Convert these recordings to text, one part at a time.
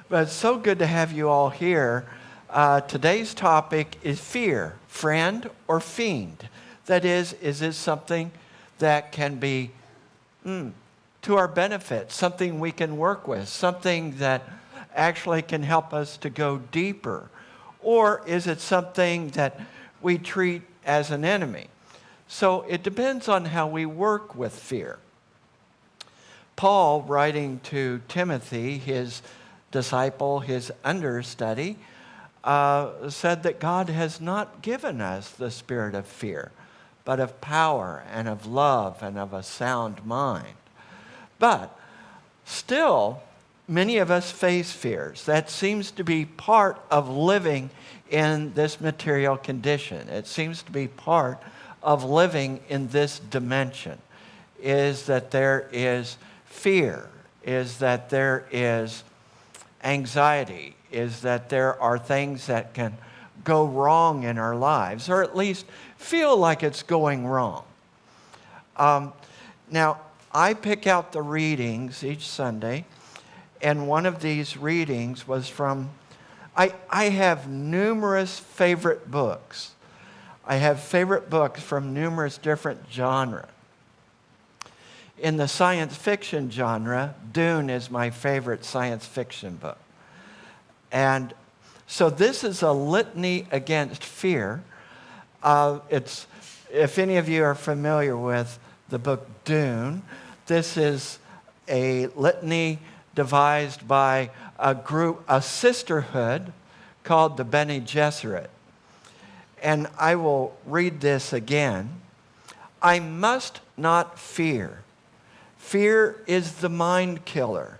But it's so good to have you all here. Today's topic is fear, friend or fiend. That is it something that can be to our benefit, something we can work with, something that actually can help us to go deeper? Or is it something that we treat as an enemy? So it depends on how we work with fear. Paul, writing to Timothy, his disciple, his understudy, said that God has not given us the spirit of fear, but of power and of love and of a sound mind. But still, many of us face fears. That seems to be part of living in this material condition. It seems to be part of living in this dimension, is that there is fear, is that there is anxiety, is that there are things that can go wrong in our lives, or at least feel like it's going wrong. Now, I pick out the readings each Sunday, and one of these readings was from, I have numerous favorite books. I have favorite books from numerous different genres. In the science fiction genre, Dune is my favorite science fiction book. And so this is a litany against fear. If any of you are familiar with the book Dune, this is a litany devised by a sisterhood called the Bene Gesserit. And I will read this again. I must not fear. Fear is the mind killer.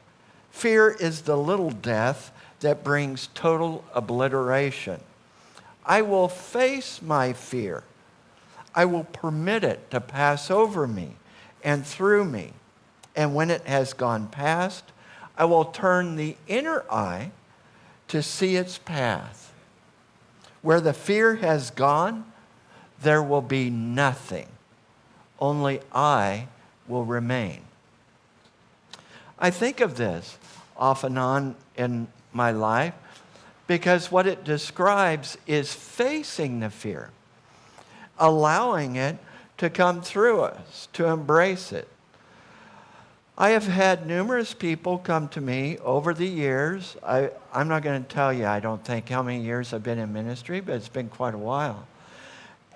Fear is the little death that brings total obliteration. I will face my fear. I will permit it to pass over me and through me. And when it has gone past, I will turn the inner eye to see its path. Where the fear has gone, there will be nothing. Only I will remain. I think of this off and on in my life because what it describes is facing the fear, allowing it to come through us, to embrace it. I have had numerous people come to me over the years. I'm not going to tell you, I don't think, how many years I've been in ministry, but it's been quite a while.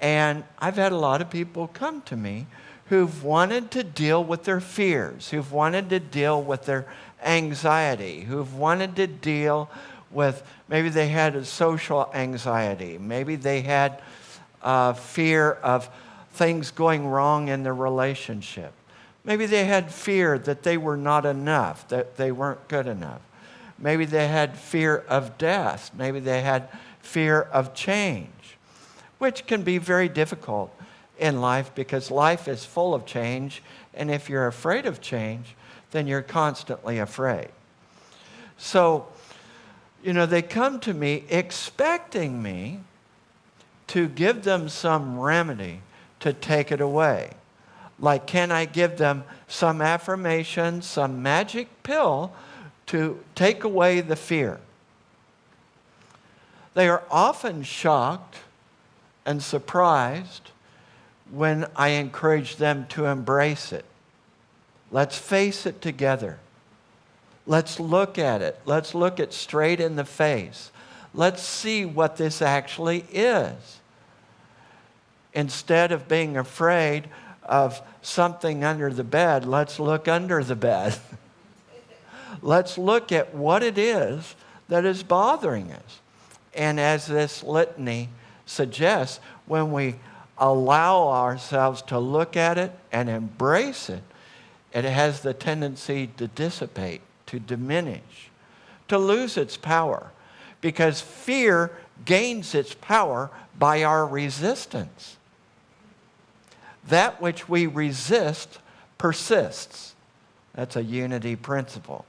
And I've had a lot of people come to me who've wanted to deal with their fears, who've wanted to deal with their anxiety, who've wanted to deal with, maybe they had a social anxiety, maybe they had fear of things going wrong in their relationship. Maybe they had fear that they were not enough, that they weren't good enough. Maybe they had fear of death. Maybe they had fear of change, which can be very difficult in life because life is full of change. And if you're afraid of change, then you're constantly afraid. So, they come to me expecting me to give them some remedy to take it away. Like, can I give them some affirmation, some magic pill to take away the fear? They are often shocked and surprised when I encourage them to embrace it. Let's face it together. Let's look at it. Let's look it straight in the face. Let's see what this actually is. Instead of being afraid of something under the bed, let's look under the bed. Let's look at what it is that is bothering us. And as this litany suggests, when we allow ourselves to look at it and embrace it, it has the tendency to dissipate, to diminish, to lose its power. Because fear gains its power by our resistance. That which we resist persists. That's a unity principle.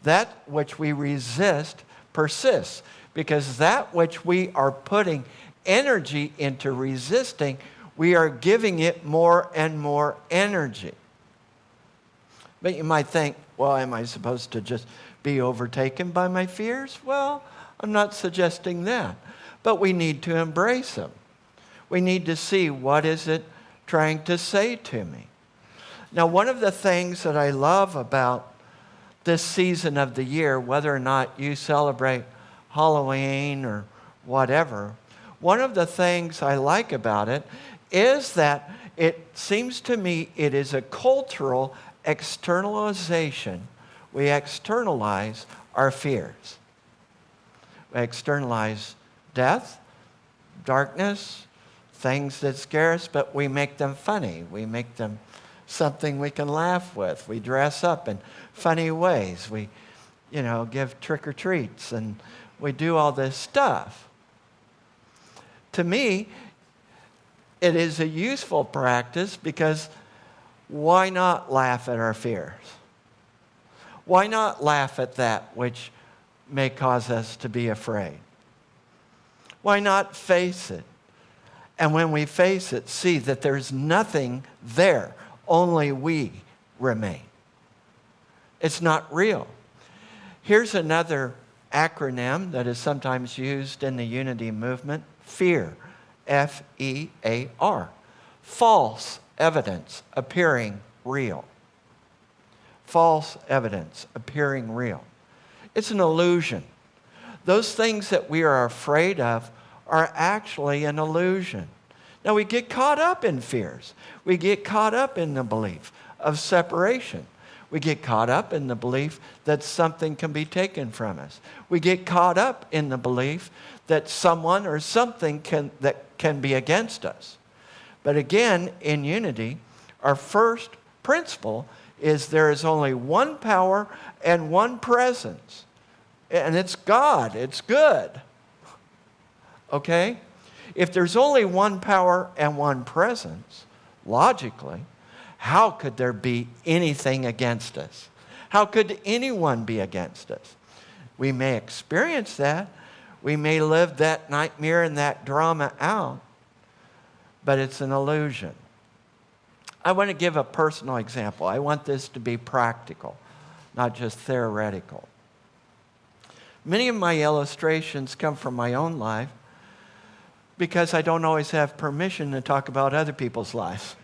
That which we resist persists because that which we are putting energy into resisting, we are giving it more and more energy. But you might think, well, am I supposed to just be overtaken by my fears? Well, I'm not suggesting that. But we need to embrace them. We need to see, what is it trying to say to me? Now, one of the things that I love about this season of the year, whether or not you celebrate Halloween or whatever, one of the things I like about it is that it seems to me it is a cultural externalization. We externalize our fears. We externalize death, darkness, things that scare us, but we make them funny. We make them something we can laugh with. We dress up in funny ways. We, give trick-or-treats, and we do all this stuff. To me, it is a useful practice because why not laugh at our fears? Why not laugh at that which may cause us to be afraid? Why not face it? And when we face it, see that there's nothing there. Only we remain. It's not real. Here's another acronym that is sometimes used in the unity movement. FEAR. F-E-A-R. False evidence appearing real. False evidence appearing real. It's an illusion. Those things that we are afraid of are actually an illusion. Now, we get caught up in fears. We get caught up in the belief of separation. We get caught up in the belief that something can be taken from us. We get caught up in the belief that someone or something can be against us. But again, in unity, our first principle is there is only one power and one presence. And it's God. It's good. Okay? If there's only one power and one presence, logically, how could there be anything against us? How could anyone be against us? We may experience that. We may live that nightmare and that drama out, but it's an illusion. I want to give a personal example. I want this to be practical, not just theoretical. Many of my illustrations come from my own life because I don't always have permission to talk about other people's lives.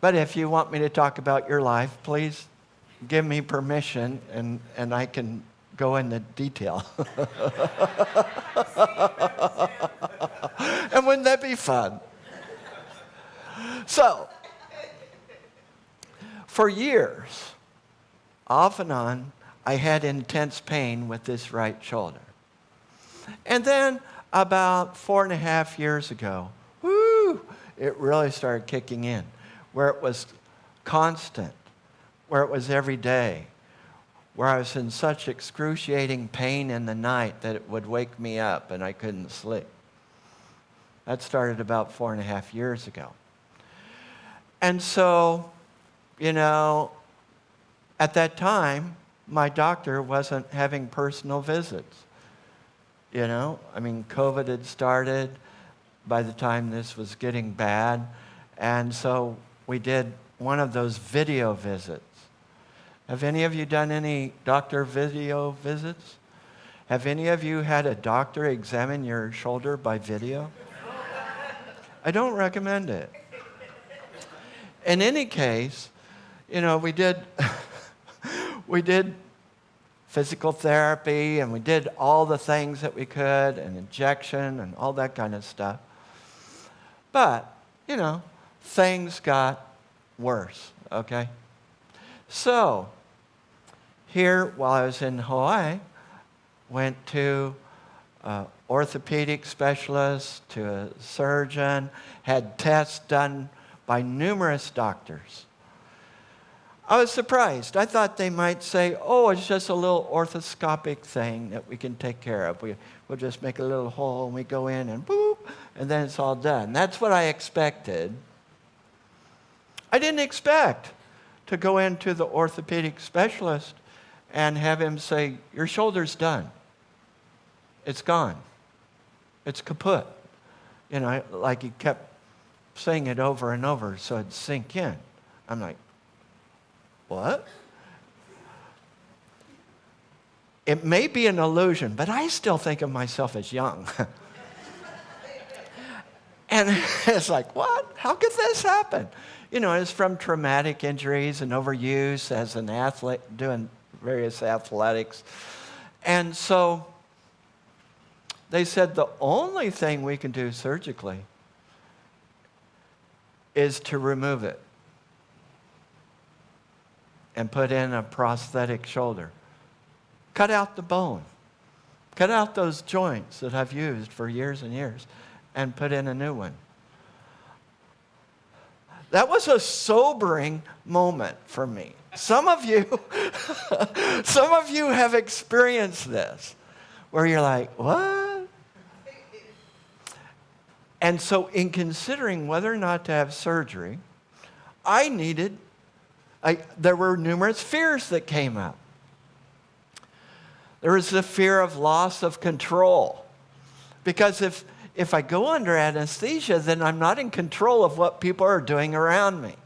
But if you want me to talk about your life, please give me permission and I can go into detail. And wouldn't that be fun? So, for years, off and on, I had intense pain with this right shoulder. And then about 4.5 years ago, it really started kicking in, where it was constant, where it was every day, where I was in such excruciating pain in the night that it would wake me up and I couldn't sleep. That started about 4.5 years ago. And so, at that time, my doctor wasn't having personal visits. COVID had started by the time this was getting bad. And so we did one of those video visits. Have any of you done any doctor video visits? Have any of you had a doctor examine your shoulder by video? I don't recommend it. In any case, we did physical therapy, and we did all the things that we could, and injection and all that kind of stuff. But, things got worse, okay? So, here, while I was in Hawaii, went to an orthopedic specialist, to a surgeon, had tests done by numerous doctors. I was surprised. I thought they might say, it's just a little orthoscopic thing that we can take care of. We'll just make a little hole and we go in and boop, and then it's all done. That's what I expected. I didn't expect to go into the orthopedic specialist and have him say, your shoulder's done. It's gone. It's kaput. Like he kept saying it over and over so it'd sink in. I'm like, what? It may be an illusion, but I still think of myself as young. And it's like, what? How could this happen? It's from traumatic injuries and overuse as an athlete, doing various athletics. And so they said the only thing we can do surgically is to remove it and put in a prosthetic shoulder. Cut out the bone. Cut out those joints that I've used for years and years and put in a new one. That was a sobering moment for me. Some of you have experienced this, where you're like, what? And so in considering whether or not to have surgery, there were numerous fears that came up. There was the fear of loss of control. Because if I go under anesthesia, then I'm not in control of what people are doing around me.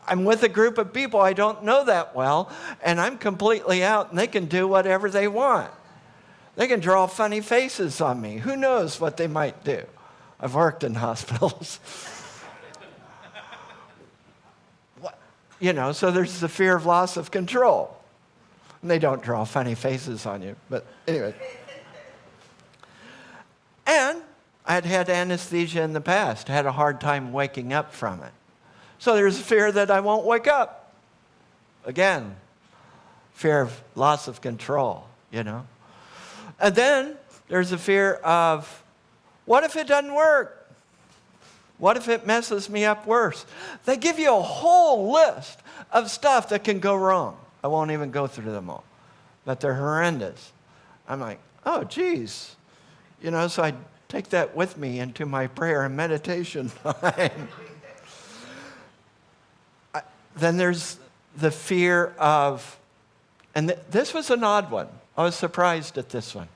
I'm with a group of people I don't know that well, and I'm completely out, and they can do whatever they want. They can draw funny faces on me. Who knows what they might do? I've worked in hospitals. So there's the fear of loss of control. And they don't draw funny faces on you, but anyway. And I had had anesthesia in the past, had a hard time waking up from it. So there's a fear that I won't wake up. Again, fear of loss of control, And then there's a fear of, what if it doesn't work? What if it messes me up worse? They give you a whole list of stuff that can go wrong. I won't even go through them all, but they're horrendous. I'm like, oh, geez. So I take that with me into my prayer and meditation time. Then there's the fear of, and this was an odd one. I was surprised at this one.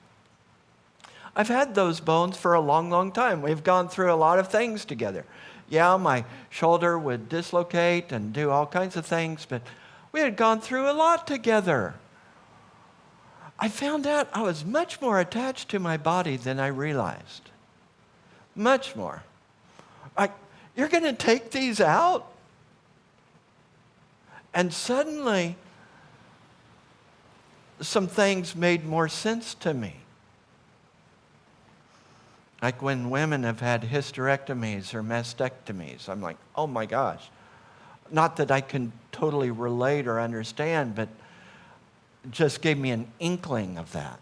I've had those bones for a long, long time. We've gone through a lot of things together. Yeah, my shoulder would dislocate and do all kinds of things, but we had gone through a lot together. I found out I was much more attached to my body than I realized. Much more. You're going to take these out? And suddenly, some things made more sense to me. Like when women have had hysterectomies or mastectomies, I'm like, oh my gosh. Not that I can totally relate or understand, but it just gave me an inkling of that.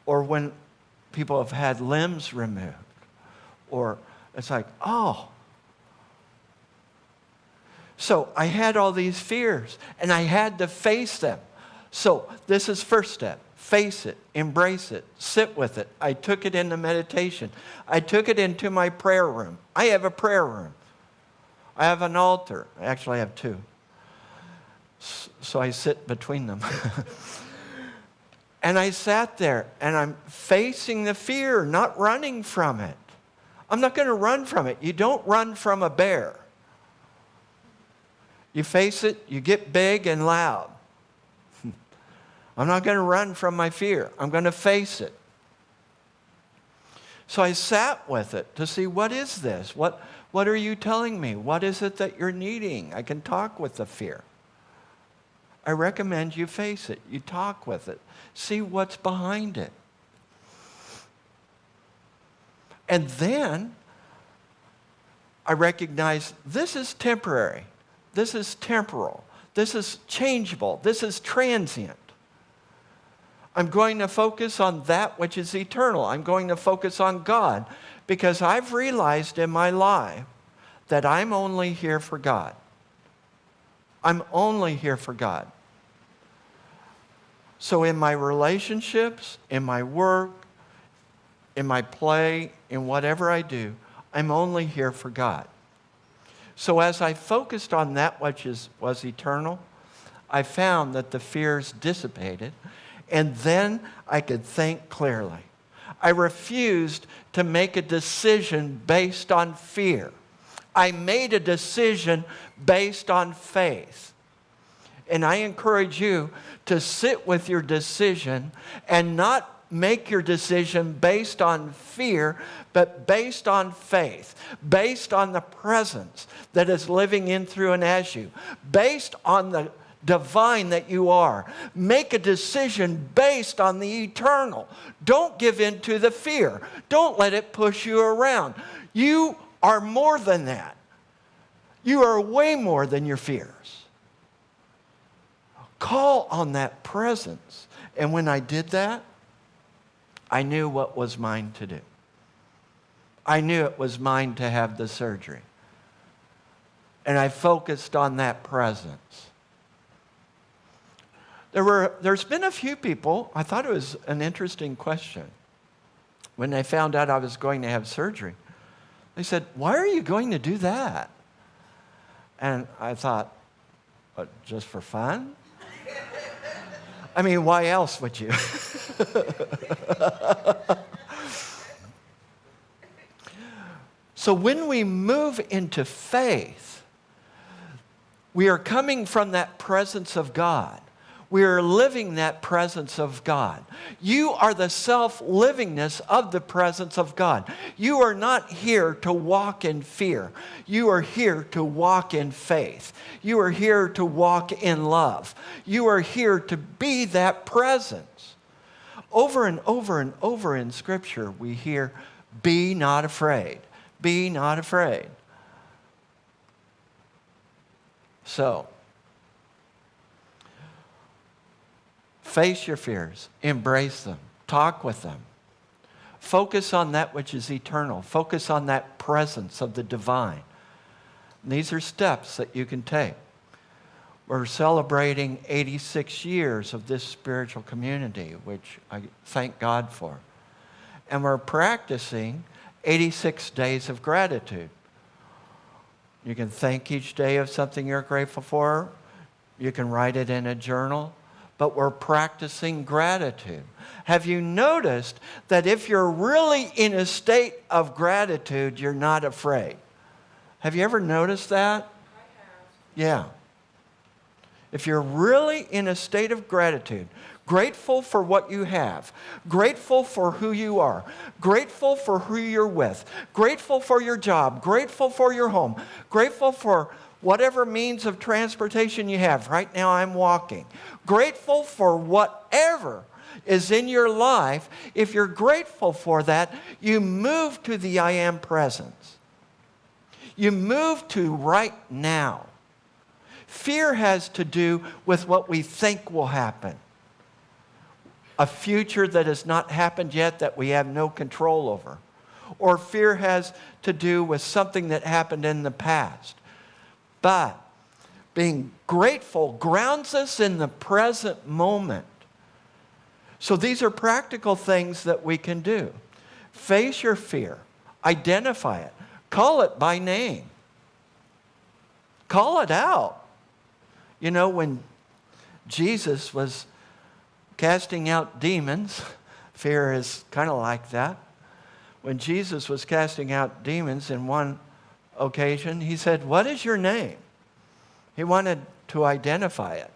Or when people have had limbs removed, or it's like, oh. So I had all these fears, and I had to face them. So this is first step. Face it, embrace it, sit with it. I took it into meditation. I took it into my prayer room. I have a prayer room. I have an altar. Actually, I have two. So I sit between them. And I sat there, and I'm facing the fear, not running from it. I'm not going to run from it. You don't run from a bear. You face it, you get big and loud. I'm not going to run from my fear. I'm going to face it. So I sat with it to see, what is this? What are you telling me? What is it that you're needing? I can talk with the fear. I recommend you face it. You talk with it. See what's behind it. And then I recognize this is temporary. This is temporal. This is changeable. This is transient. I'm going to focus on that which is eternal. I'm going to focus on God because I've realized in my life that I'm only here for God. I'm only here for God. So in my relationships, in my work, in my play, in whatever I do, I'm only here for God. So as I focused on that which was eternal, I found that the fears dissipated. And then I could think clearly. I refused to make a decision based on fear. I made a decision based on faith. And I encourage you to sit with your decision and not make your decision based on fear, but based on faith, based on the presence that is living in, through, and as you, based on the divine that you are. Make a decision based on the eternal. Don't give in to the fear. Don't let it push you around. You are more than that. You are way more than your fears. Call on that presence. And when I did that, I knew what was mine to do. I knew it was mine to have the surgery. And I focused on that presence. There's been a few people, I thought it was an interesting question. When they found out I was going to have surgery, they said, "Why are you going to do that?" And I thought, what, just for fun? I mean, why else would you? So when we move into faith, we are coming from that presence of God. We are living that presence of God. You are the self-livingness of the presence of God. You are not here to walk in fear. You are here to walk in faith. You are here to walk in love. You are here to be that presence. Over and over and over in Scripture, we hear, "Be not afraid. Be not afraid." So, face your fears, embrace them, talk with them. Focus on that which is eternal. Focus on that presence of the divine. And these are steps that you can take. We're celebrating 86 years of this spiritual community, which I thank God for. And we're practicing 86 days of gratitude. You can thank each day of something you're grateful for. You can write it in a journal. But we're practicing gratitude. Have you noticed that if you're really in a state of gratitude, you're not afraid? Have you ever noticed that? I have. Yeah. If you're really in a state of gratitude, grateful for what you have, grateful for who you are, grateful for who you're with, grateful for your job, grateful for your home, grateful for whatever means of transportation you have. Right now I'm walking. Grateful for whatever is in your life. If you're grateful for that, you move to the I am presence. You move to right now. Fear has to do with what we think will happen. A future that has not happened yet that we have no control over. Or fear has to do with something that happened in the past. But being grateful grounds us in the present moment. So these are practical things that we can do. Face your fear. Identify it. Call it by name. Call it out. You know, when Jesus was casting out demons, fear is kind of like that. When Jesus was casting out demons in one occasion, he said, "What is your name?" He wanted to identify it.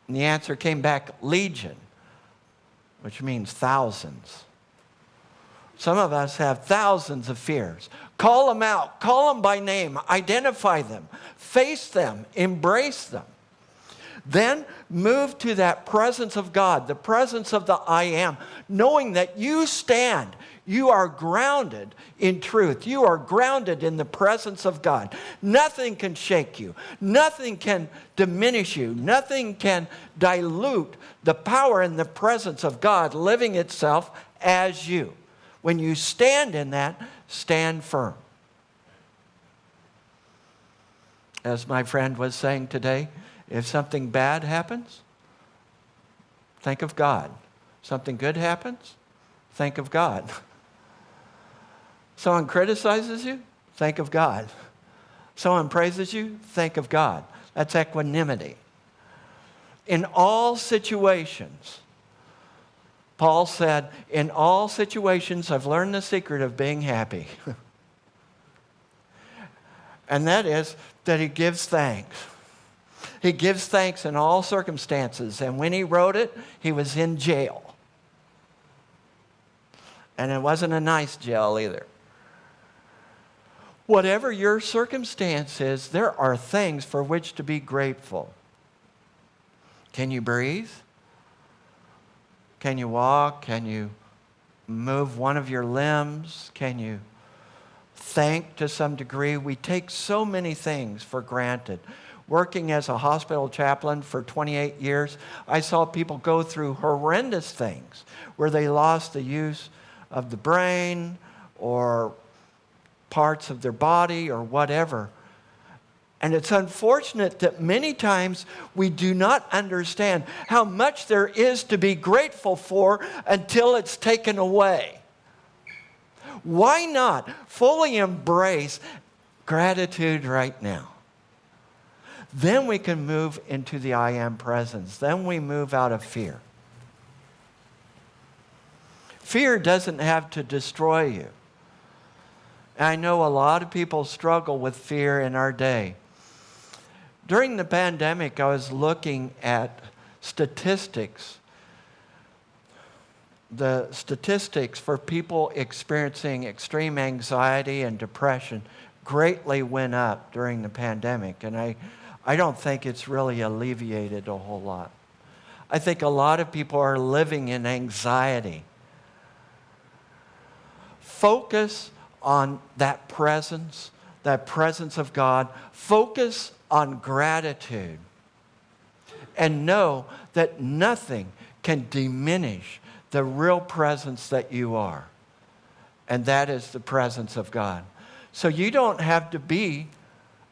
And the answer came back, "Legion," which means thousands. Some of us have thousands of fears. Call them out. Call them by name. Identify them. Face them. Embrace them. Then move to that presence of God, the presence of the I am, knowing that you stand. You are grounded in truth. You are grounded in the presence of God. Nothing can shake you. Nothing can diminish you. Nothing can dilute the power and the presence of God living itself as you. When you stand in that, stand firm. As my friend was saying today, if something bad happens, think of God. Something good happens, think of God. Someone criticizes you, think of God. Someone praises you, think of God. That's equanimity. In all situations, Paul said, in all situations, I've learned the secret of being happy. And that is that he gives thanks. He gives thanks in all circumstances. And when he wrote it, he was in jail. And it wasn't a nice jail either. Whatever your circumstance is, there are things for which to be grateful. Can you breathe? Can you walk? Can you move one of your limbs? Can you think to some degree? We take so many things for granted. Working as a hospital chaplain for 28 years, I saw people go through horrendous things where they lost the use of the brain or parts of their body or whatever. And it's unfortunate that many times we do not understand how much there is to be grateful for until it's taken away. Why not fully embrace gratitude right now? Then we can move into the I am presence. Then we move out of fear. Fear doesn't have to destroy you. And I know a lot of people struggle with fear in our day. During the pandemic, I was looking at statistics. The statistics for people experiencing extreme anxiety and depression greatly went up during the pandemic. And I don't think it's really alleviated a whole lot. I think a lot of people are living in anxiety. Focus on that presence of God. Focus on gratitude. And know that nothing can diminish the real presence that you are. And that is the presence of God. So you don't have to be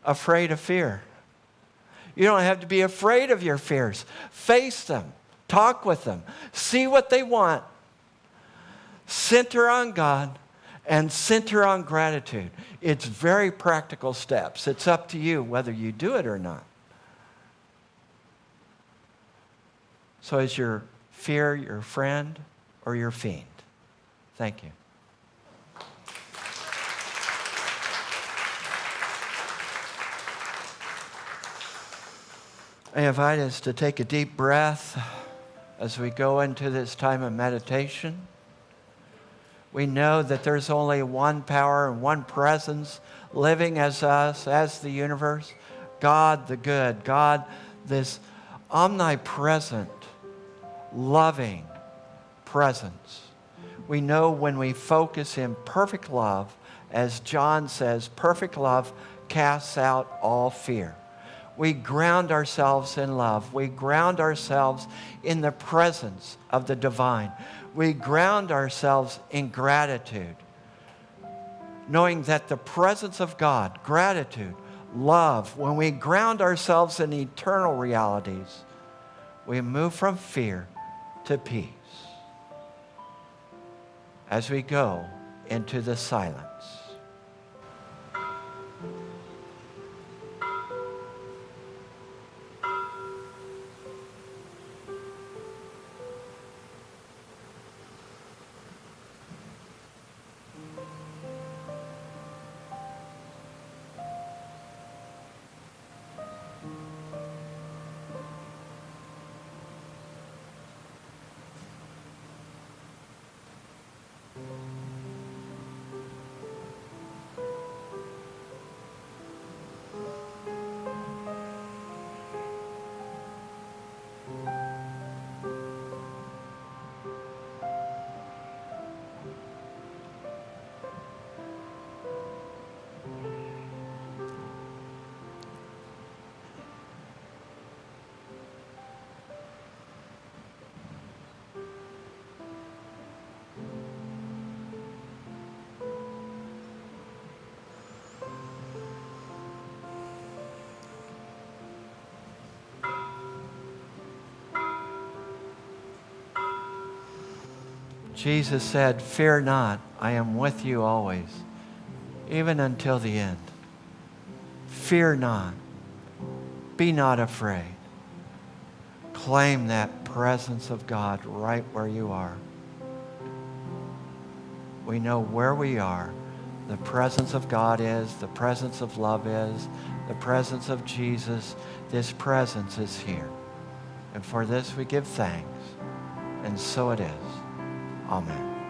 afraid of fear. You don't have to be afraid of your fears. Face them. Talk with them. See what they want. Center on God and center on gratitude. It's very practical steps. It's up to you whether you do it or not. So is your fear your friend or your fiend? Thank you. I invite us to take a deep breath as we go into this time of meditation. We know that there's only one power and one presence living as us, as the universe. God the good, God this omnipresent, loving presence. We know when we focus in perfect love, as John says, perfect love casts out all fear. We ground ourselves in love. We ground ourselves in the presence of the divine. We ground ourselves in gratitude, knowing that the presence of God, gratitude, love, when we ground ourselves in eternal realities, we move from fear to peace as we go into the silence. Jesus said, "Fear not, I am with you always, even until the end." Fear not. Be not afraid. Claim that presence of God right where you are. We know where we are, the presence of God is, the presence of love is, the presence of Jesus. This presence is here. And for this we give thanks. And so it is. Amen.